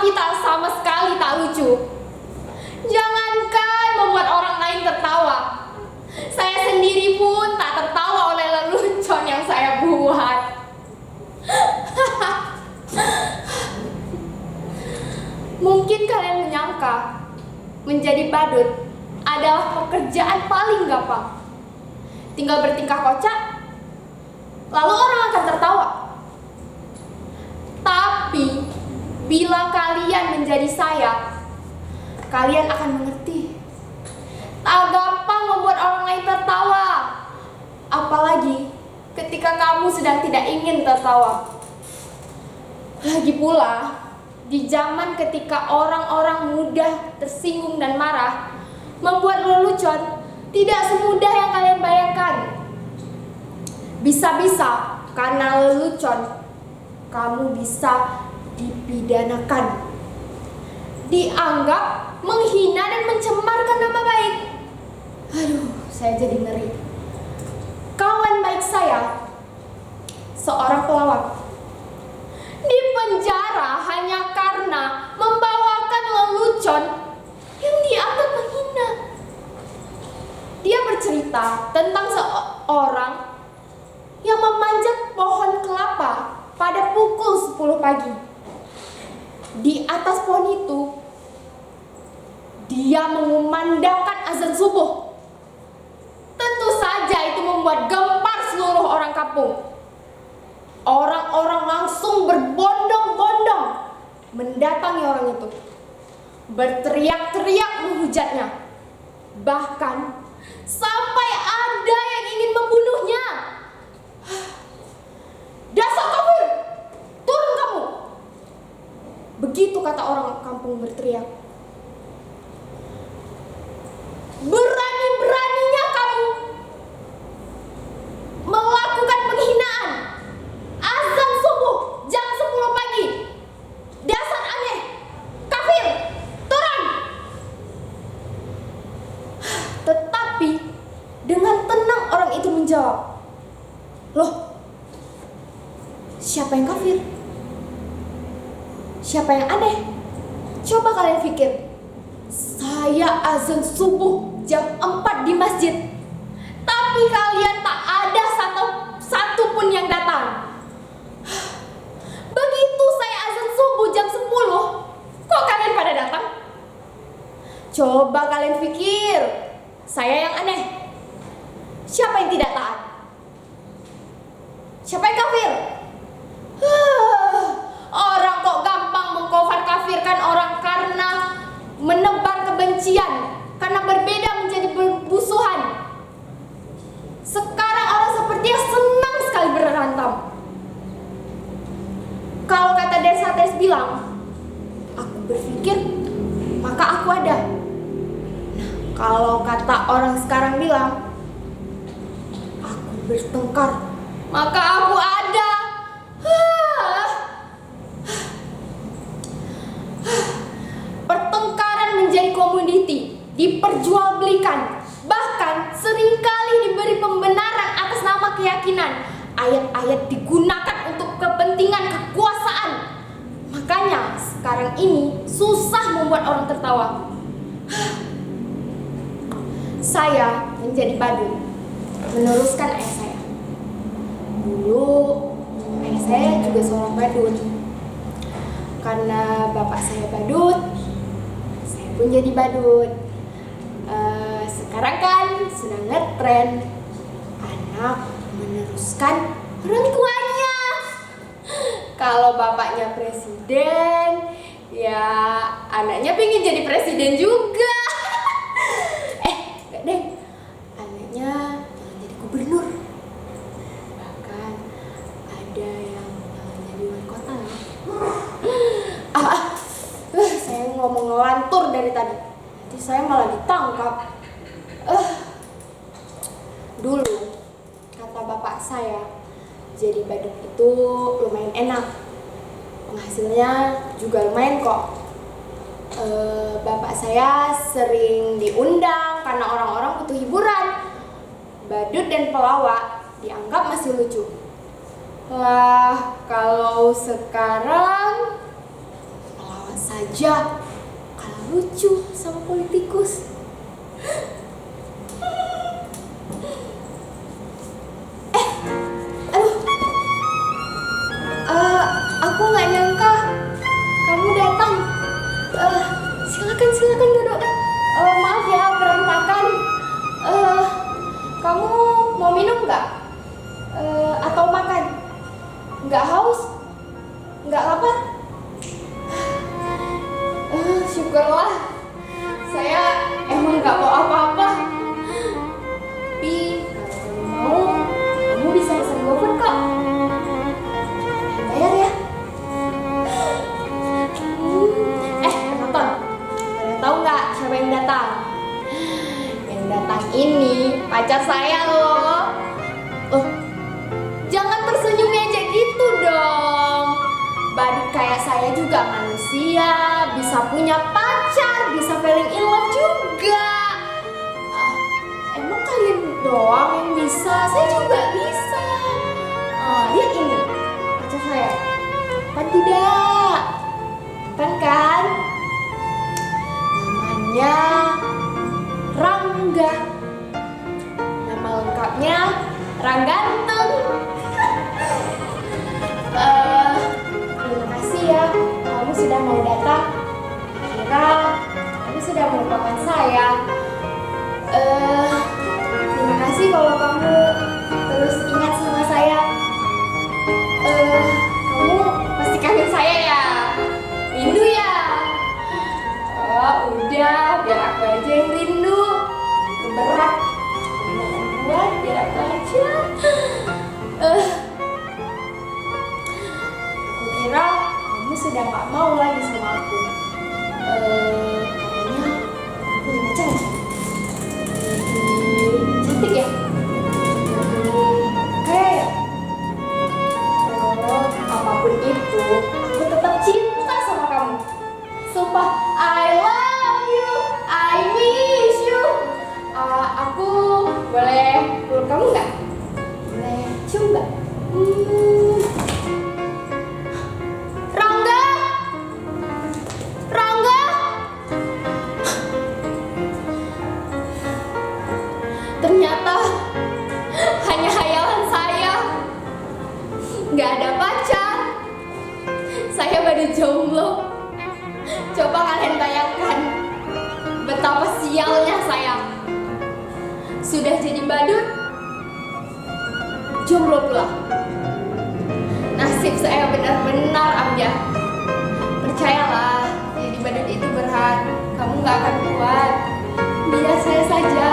tapi tak sama sekali tak lucu. Jangankan membuat orang lain tertawa, saya sendiri pun tak tertawa oleh lelucon yang saya buat. Mungkin kalian menyangka menjadi badut adalah pekerjaan paling gampang. Tinggal bertingkah kocak, lalu orang akan tertawa. Tapi bila kalian menjadi saya, kalian akan mengerti. Tak gampang membuat orang lain tertawa, apalagi ketika kamu sedang tidak ingin tertawa. Lagi pula, di zaman ketika orang-orang mudah tersinggung dan marah, membuat lelucon tidak semudah yang kalian bayangkan. Bisa-bisa karena lelucon, kamu bisa dipidanakan, dianggap menghina dan mencemarkan nama baik. Aduh, saya jadi ngeri. Kawan baik saya, seorang pelawak, dipenjara hanya karena membawakan lelucon yang dianggap menghina. Dia bercerita tentang seorang yang memanjat pohon kelapa pada pukul 10 pagi. Di atas pohon itu, dia mengumandangkan azan subuh. Tentu saja itu membuat gempar seluruh orang kampung. Orang-orang langsung berbondong-bondong mendatangi orang itu, berteriak-teriak menghujatnya. Bahkan sampai ada yang ingin membunuhnya. "Dasar kafir, turun kamu!" Begitu kata orang kampung berteriak. "Berani-beraninya kamu melakukan penghinaan azan subuh jam 10 pagi. Dasar aneh, kafir, turun!" Tetapi dengan tenang orang itu menjawab, "Loh, siapa yang kafir? Siapa yang aneh? Coba kalian pikir. Saya azan subuh jam 4 di masjid, tapi kalian tak ada satu pun yang datang. Begitu saya azan subuh jam 10, kok kalian pada datang? Coba kalian pikir, saya yang aneh. Siapa yang tidak taat? Siapa yang kafir? Orang kok gampang mengkafir-kafirkan orang karena menebar kebencian, karena berbeda menjadi bermusuhan. Sekarang orang sepertinya senang sekali berantem. Kalau kata Descartes bilang, aku berpikir, maka aku ada. Nah, kalau kata orang sekarang bilang, aku bertengkar, maka aku ada. Pertengkaran menjadi komoditi, diperjualbelikan, bahkan seringkali diberi pembenaran atas nama keyakinan. Ayat-ayat digunakan untuk kepentingan kekuasaan. Makanya sekarang ini susah membuat orang tertawa. Saya menjadi badut, meneruskan ayah saya. Dulu ayah saya juga seorang badut. Karena bapak saya badut, saya pun jadi badut. Sekarang kan sedang ngetren anak meneruskan orang tuanya. Kalau bapaknya presiden, ya anaknya pengen jadi presiden juga. Enggak deh, anaknya pengen jadi gubernur. Bahkan ada yang jadi wali kota. Saya ngomong ngelantur dari tadi, nanti saya malah ditangkap. Dulu kata bapak saya, jadi badut itu lumayan enak, penghasilnya juga lumayan kok. Bapak saya sering diundang karena orang-orang butuh hiburan. Badut dan pelawak dianggap masih lucu. Lah, kalau sekarang pelawak saya saja kalau lucu sama politikus. Aku nggak nyangka kamu datang. Silakan duduk. Maaf ya berantakan. Kamu mau minum nggak? Atau makan? Nggak haus? Nggak lapar? Syukurlah. Saya emang nggak mau apa-apa. Tapi kalau mau, kamu bisa pesan GoFood kok. Bayar ya. Penonton, pada tahu nggak siapa yang datang? Yang datang ini pacar saya loh. Jangan tersenyum aja gitu dong. Badut kayak saya juga manusia, bisa punya pacar, bisa falling in love juga. Emang kalian doang yang bisa? Saya juga bisa. Lihat ini, pacar saya. Kan tidak? Kan? Namanya Rangga. Nama lengkapnya Rangganteng. Terima kasih ya, kamu sudah mau datang. Kira kamu sudah melupakan saya. Terima kasih kalau kamu terus ingat sama saya. Kamu pasti kangen saya ya? Rindu ya? Udah, biar aku aja yang rindu. Itu berat. Buat biar aku aja. Aku kira kamu sudah gak mau lagi sama aku. Katanya aku punya pacar. Cantik ya? Kayak apapun itu, aku tetap cinta sama kamu. Sumpah, I love you, I miss you. Aku boleh peluk kamu nggak? Boleh cium nggak? Rangga, ternyata hanya hayalan saya. Nggak ada pacar. Saya baru jomblo. Coba kalian bayangkan betapa sialnya saya. Sudah jadi badut, jomblo pula. Nasib saya benar-benar ambyar. Percayalah, jadi badut itu berat. Kamu gak akan kuat. Biar saya saja.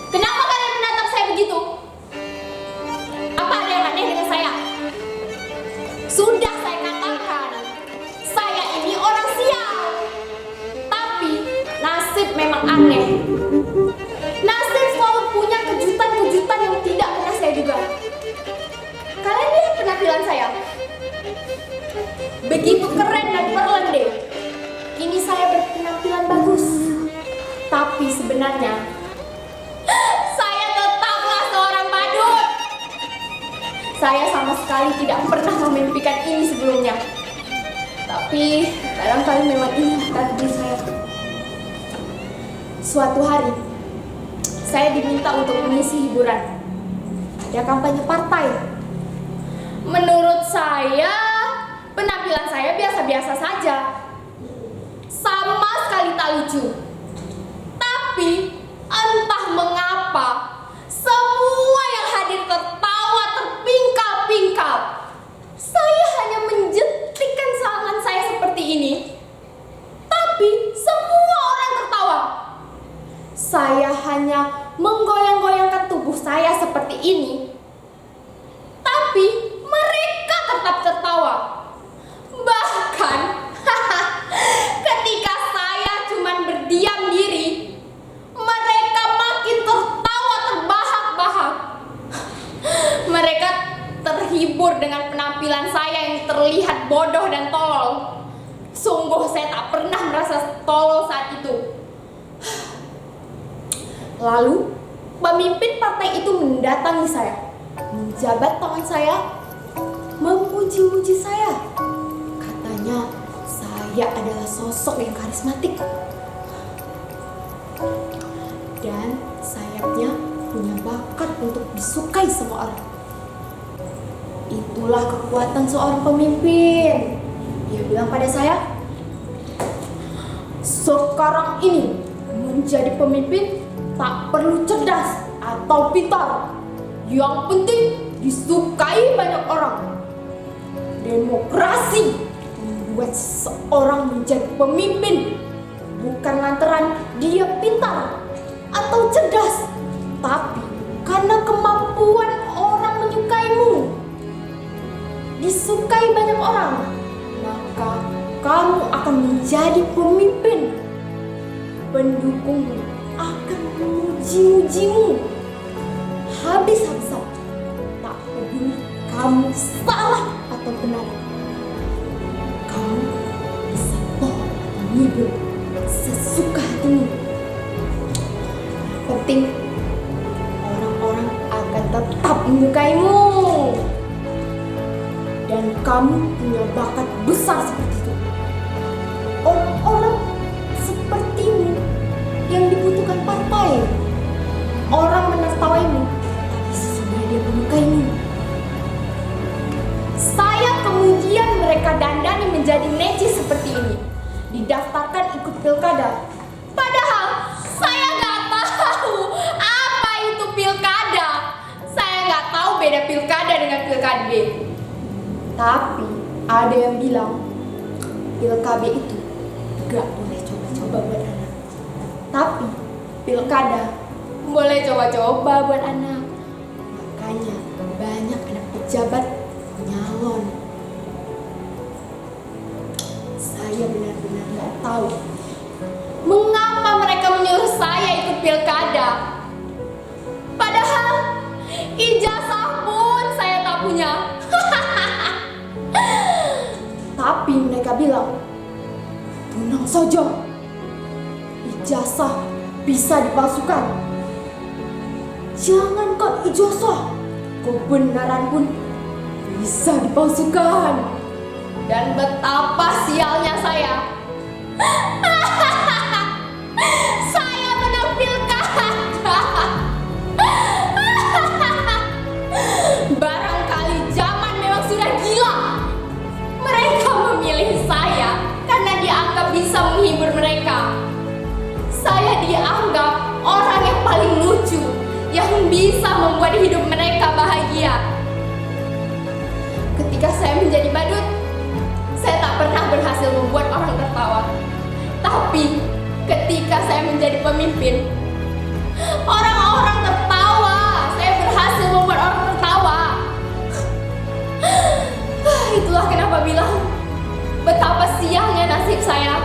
Kenapa kalian menatap saya begitu? Apa ada yang aneh dengan saya? Sudah saya katakan, saya ini orang sial. Tapi nasib memang aneh. Nasib selalu punya kejutan-kejutan yang tidak pernah saya duga. Kalian lihat penampilan saya? Begitu keren dan berlendeh. Kini saya berpenampilan bagus. Tapi sebenarnya saya tetaplah seorang badut. Saya sama sekali tidak pernah memimpikan ini sebelumnya. Tapi barangkali memang ini takdir saya. Suatu hari saya diminta untuk mengisi hiburan. Ada kampanye partai. Menurut saya, penampilan saya biasa-biasa saja. Sama sekali tak lucu. Tapi entah mengapa semua yang hadir tertawa terpingkal-pingkal. Saya hanya menjetikkan tangan saya seperti ini, tapi semua orang tertawa. hanya menggoyang-goyangkan tubuh saya seperti ini, tapi mereka tetap tertawa. Bahkan ketika saya cuma berdiam diri, mereka makin tertawa terbahak-bahak. Mereka terhibur dengan penampilan saya yang terlihat bodoh dan tolol. Sungguh saya tak pernah merasa tolol saat itu. Lalu pemimpin partai itu mendatangi saya, menjabat tangan saya, memuji-muji saya. Katanya saya adalah sosok yang karismatik dan sayapnya punya bakat untuk disukai semua orang. Itulah kekuatan seorang pemimpin. Dia bilang pada saya, sekarang ini menjadi pemimpin tak perlu cerdas atau pintar. Yang penting disukai banyak orang. Demokrasi membuat seorang menjadi pemimpin bukan lantaran dia pintar atau cerdas, tapi karena kemampuan orang menyukaimu. Disukai banyak orang, maka kamu akan menjadi pemimpin. Pendukungmu akan memuji-mujimu habis-habisan, tak peduli kamu salah atau benar. Kamu bisa toh atau ngibul sesuka hatimu. Penting orang-orang akan tetap menyukaimu. Dan kamu punya bakat besar seperti itu. Orang-orang sepertimu yang dibutuhkan partai. Orang menertawaimu, tapi sesungguhnya dia menyukaimu. Saya kemudian mereka dandani menjadi necis seperti ini, didaftarkan ikut pilkada. Padahal saya nggak tahu apa itu pilkada. Saya nggak tahu beda pilkada dengan pilkade. Tapi ada yang bilang pilkada itu gak boleh coba-coba buat anak. Tapi pilkada boleh coba-coba buat anak. Makanya banyak anak pejabat nyalon. Saya benar-benar gak tahu mengapa mereka menyuruh saya ikut pilkada. Padahal ijazah pun saya tak punya. Tapi mereka bilang, tenang saja, ijazah bisa dipalsukan. Jangankan ijazah, kebenaran pun bisa dipalsukan. Dan betapa sialnya saya. Saya menang pilkada. Barangkali zaman memang sudah gila. Mereka memilih saya karena dianggap bisa menghibur mereka. Saya dianggap orang yang paling lucu, yang bisa membuat hidup mereka bahagia. Ketika saya menjadi badut, saya tak pernah berhasil membuat orang tertawa. Tapi ketika saya menjadi pemimpin, orang-orang tertawa. Saya berhasil membuat orang tertawa. Itulah kenapa bilang betapa sialnya nasib saya.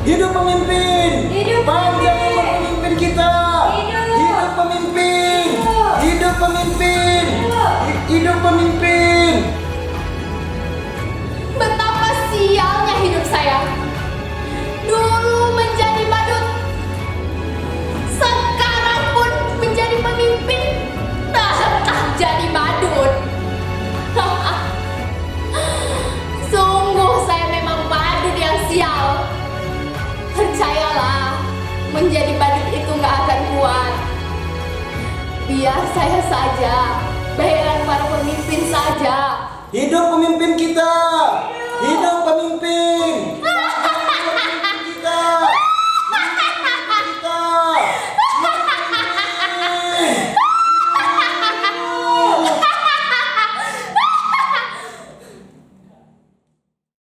Hidup pemimpin! Hidup Panjang umur pemimpin kita! Hidup pemimpin! Hidup pemimpin! Hidup pemimpin! Betapa sialnya hidup saya. Dulu menjadi badut, sekarang pun menjadi pemimpin, tetap jadi badut. Sungguh saya memang badut yang sial. Percayalah, menjadi badut itu gak akan kuat. Biar saya saja, bayaran para pemimpin saja. Hidup pemimpin kita!